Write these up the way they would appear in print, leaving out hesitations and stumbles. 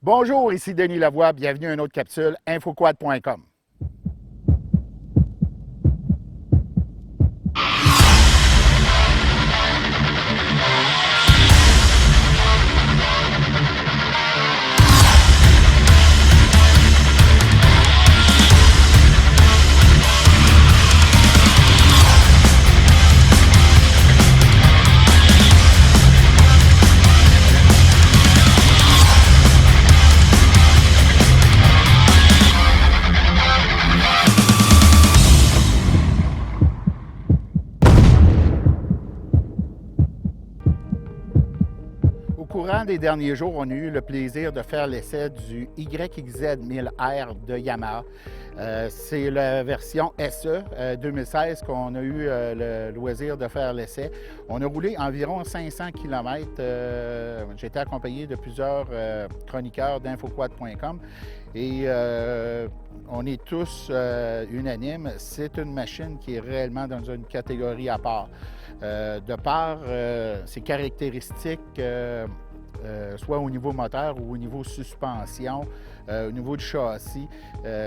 Bonjour, ici Denis Lavoie, bienvenue à une autre capsule, infoquad.com. Au courant des derniers jours, on a eu le plaisir de faire l'essai du YXZ1000R de Yamaha. C'est la version SE 2016 qu'on a eu le loisir de faire l'essai. On a roulé environ 500 km. J'ai été accompagné de plusieurs chroniqueurs d'infoquad.com et on est tous unanimes. C'est une machine qui est réellement dans une catégorie à part. De par ses caractéristiques, soit au niveau moteur ou au niveau suspension, au niveau du châssis,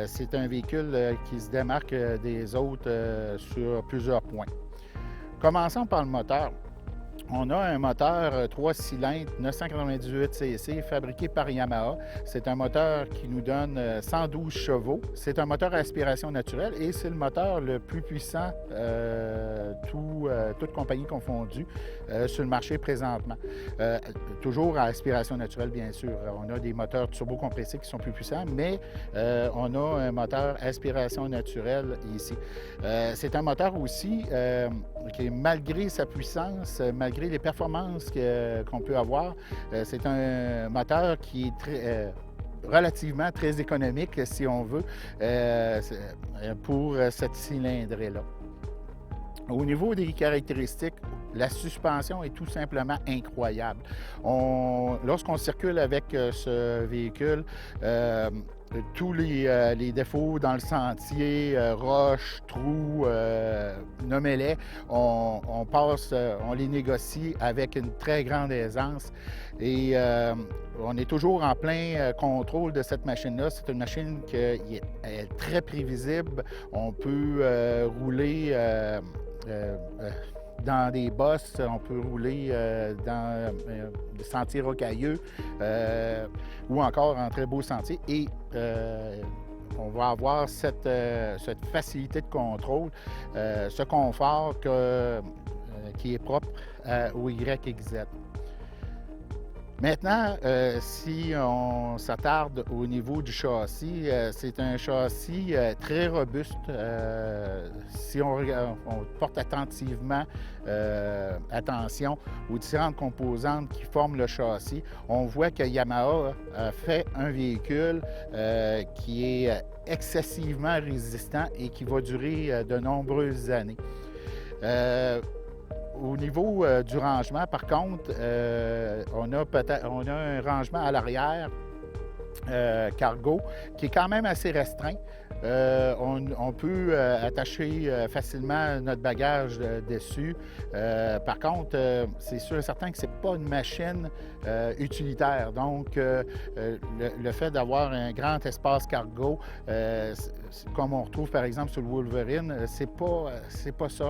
c'est un véhicule qui se démarque des autres sur plusieurs points. Commençons par le moteur. On a un moteur 3 cylindres 998 cc fabriqué par Yamaha. C'est un moteur qui nous donne 112 chevaux. C'est un moteur à aspiration naturelle et c'est le moteur le plus puissant, toute compagnie confondue, sur le marché présentement. Toujours à aspiration naturelle, bien sûr. On a des moteurs turbocompressés qui sont plus puissants, mais on a un moteur aspiration naturelle ici. C'est un moteur aussi qui, malgré sa puissance, malgré les performances qu'on peut avoir, c'est un moteur qui est relativement très économique, si on veut, pour cette cylindrée-là. Au niveau des caractéristiques, la suspension est tout simplement incroyable. Lorsqu'on circule avec ce véhicule, tous les défauts dans le sentier, roches, trous, nommez-les, on les négocie avec une très grande aisance et on est toujours en plein contrôle de cette machine-là. C'est une machine qui est très prévisible. On peut rouler dans des bosses, on peut rouler dans des sentiers rocailleux ou encore en très beaux sentiers et on va avoir cette facilité de contrôle, ce confort qui est propre au YXZ. Maintenant, si on s'attarde au niveau du châssis, c'est un châssis très robuste. Si on porte attentivement attention aux différentes composantes qui forment le châssis, on voit que Yamaha a fait un véhicule qui est excessivement résistant et qui va durer de nombreuses années. Au niveau du rangement, par contre, on a un rangement à l'arrière cargo qui est quand même assez restreint. On peut attacher facilement notre bagage dessus. Par contre, c'est sûr et certain que ce n'est pas une machine utilitaire. Donc, le fait d'avoir un grand espace cargo, comme on retrouve par exemple sur le Wolverine, c'est pas ça.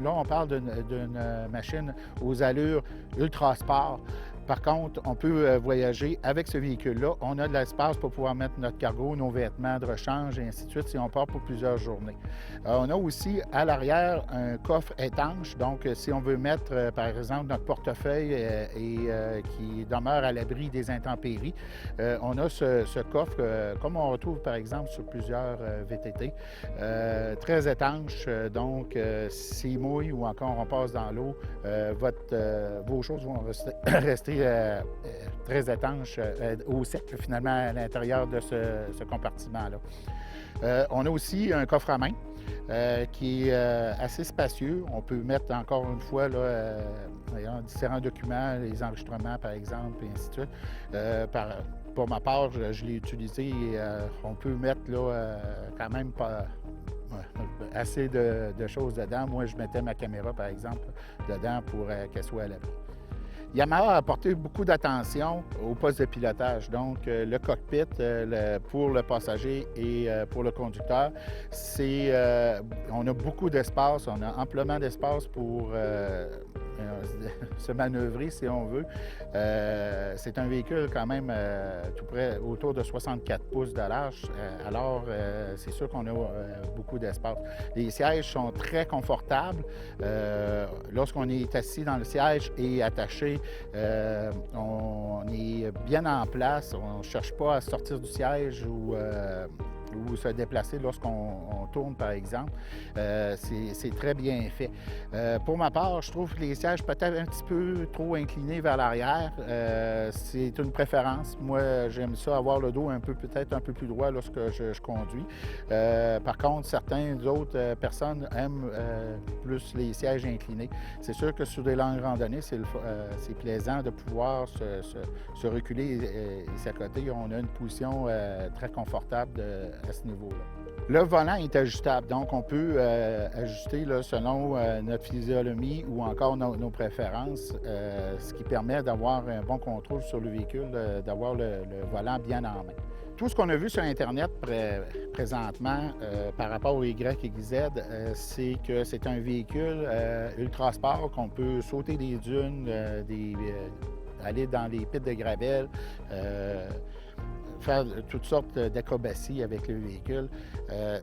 Là, on parle d'une machine aux allures ultra sport. Par contre, on peut voyager avec ce véhicule-là. On a de l'espace pour pouvoir mettre notre cargo, nos vêtements de rechange et ainsi de suite si on part pour plusieurs journées. On a aussi à l'arrière un coffre étanche. Donc, si on veut mettre, par exemple, notre portefeuille qui demeure à l'abri des intempéries, on a ce coffre, comme on retrouve, par exemple, sur plusieurs VTT, très étanche. Donc, s'il mouille ou encore on passe dans l'eau, vos choses vont rester très étanches au sec, finalement, à l'intérieur de ce compartiment-là. On a aussi un coffre à main qui est assez spacieux. On peut mettre encore une fois là, différents documents, les enregistrements par exemple, et ainsi de suite. Pour ma part, je l'ai utilisé et on peut mettre là, quand même assez de choses dedans. Moi, je mettais ma caméra par exemple dedans pour qu'elle soit à l'abri. Yamaha a apporté beaucoup d'attention au poste de pilotage. Donc, le cockpit pour le passager et pour le conducteur, on a beaucoup d'espace, on a amplement d'espace pour se manœuvrer si on veut. C'est un véhicule quand même tout près autour de 64 pouces de large, alors c'est sûr qu'on a beaucoup d'espace. Les sièges sont très confortables. Lorsqu'on est assis dans le siège et attaché, on est bien en place, on ne cherche pas à sortir du siège ou se déplacer lorsqu'on tourne, par exemple. C'est très bien fait. Pour ma part, je trouve que les sièges peut-être un petit peu trop inclinés vers l'arrière. C'est une préférence. Moi, j'aime ça, avoir le dos peut-être un peu plus droit lorsque je conduis. Par contre, certaines autres personnes aiment plus les sièges inclinés. C'est sûr que sur des longues randonnées, c'est plaisant de pouvoir se reculer et s'accoter. On a une position très confortable à ce niveau-là. Le volant est ajustable, donc on peut ajuster là, selon notre physionomie ou encore nos préférences, ce qui permet d'avoir un bon contrôle sur le véhicule, d'avoir le volant bien en main. Tout ce qu'on a vu sur Internet présentement par rapport au YXZ, c'est que c'est un véhicule ultra sport, qu'on peut sauter des dunes, aller dans les pits de gravel, faire toutes sortes d'acrobaties avec le véhicule.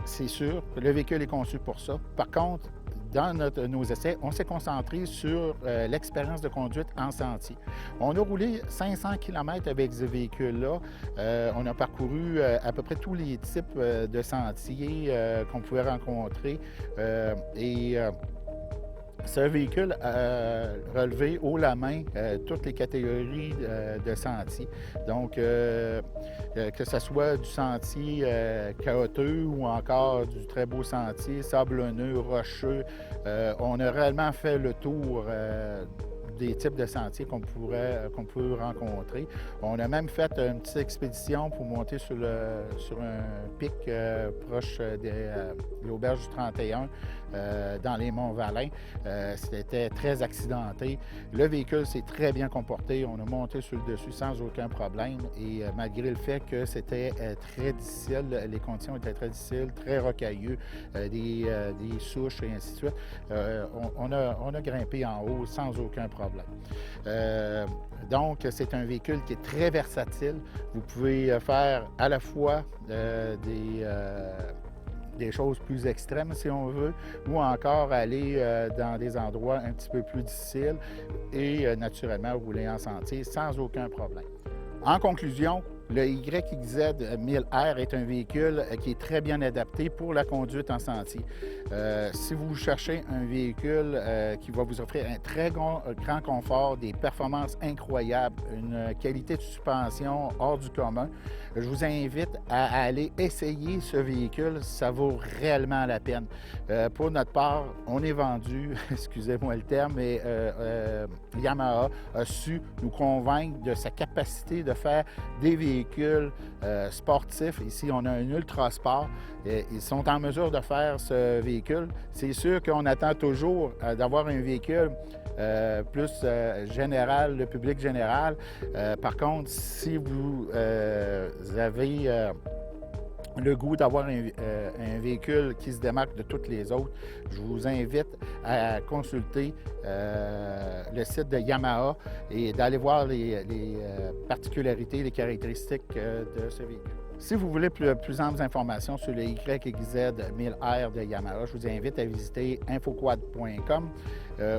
C'est sûr, le véhicule est conçu pour ça. Par contre, dans nos essais, on s'est concentré sur l'expérience de conduite en sentier. On a roulé 500 km avec ce véhicule-là. On a parcouru à peu près tous les types de sentiers qu'on pouvait rencontrer. C'est un véhicule relevé haut la main toutes les catégories de sentiers. Donc, que ce soit du sentier caouteux ou encore du très beau sentier sablonneux, rocheux, on a réellement fait le tour des types de sentiers qu'on peut rencontrer. On a même fait une petite expédition pour monter sur un pic proche de l'auberge du 31 dans les Monts-Valin. C'était très accidenté. Le véhicule s'est très bien comporté. On a monté sur le dessus sans aucun problème et malgré le fait que c'était très difficile, les conditions étaient très difficiles, très rocailleux, des souches et ainsi de suite, on a grimpé en haut sans aucun problème. Donc, c'est un véhicule qui est très versatile. Vous pouvez faire à la fois des choses plus extrêmes, si on veut, ou encore aller dans des endroits un petit peu plus difficiles et naturellement rouler en sentier sans aucun problème. En conclusion, le YXZ 1000R est un véhicule qui est très bien adapté pour la conduite en sentier. Si vous cherchez un véhicule qui va vous offrir un très grand confort, des performances incroyables, une qualité de suspension hors du commun, je vous invite à aller essayer ce véhicule. Ça vaut réellement la peine. Pour notre part, on est vendu, excusez-moi le terme, mais Yamaha a su nous convaincre de sa capacité de faire des véhicules sportifs. Ici, on a un Ultra Sport. Ils sont en mesure de faire ce véhicule. C'est sûr qu'on attend toujours d'avoir un véhicule plus général, le public général. Par contre, si vous avez le goût d'avoir un véhicule qui se démarque de toutes les autres, je vous invite à consulter le site de Yamaha et d'aller voir les particularités, les caractéristiques de ce véhicule. Si vous voulez plus amples informations sur le YXZ 1000R de Yamaha, je vous invite à visiter infoquad.com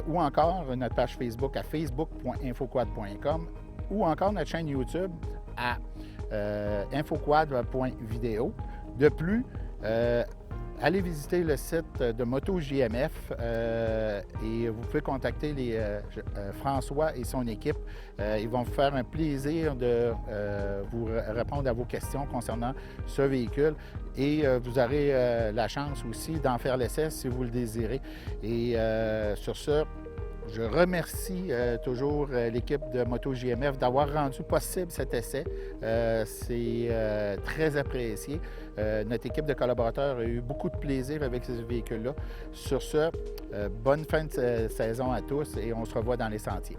ou encore notre page Facebook à facebook.infoquad.com ou encore notre chaîne YouTube à infoquad.video. De plus, allez visiter le site de MotoJMF et vous pouvez contacter François et son équipe. Ils vont vous faire un plaisir de vous répondre à vos questions concernant ce véhicule et vous aurez la chance aussi d'en faire l'essai si vous le désirez. Et sur ce, je remercie toujours l'équipe de MotoJMF d'avoir rendu possible cet essai. C'est très apprécié. Notre équipe de collaborateurs a eu beaucoup de plaisir avec ce véhicule-là. Sur ce, bonne fin de saison à tous et on se revoit dans les sentiers.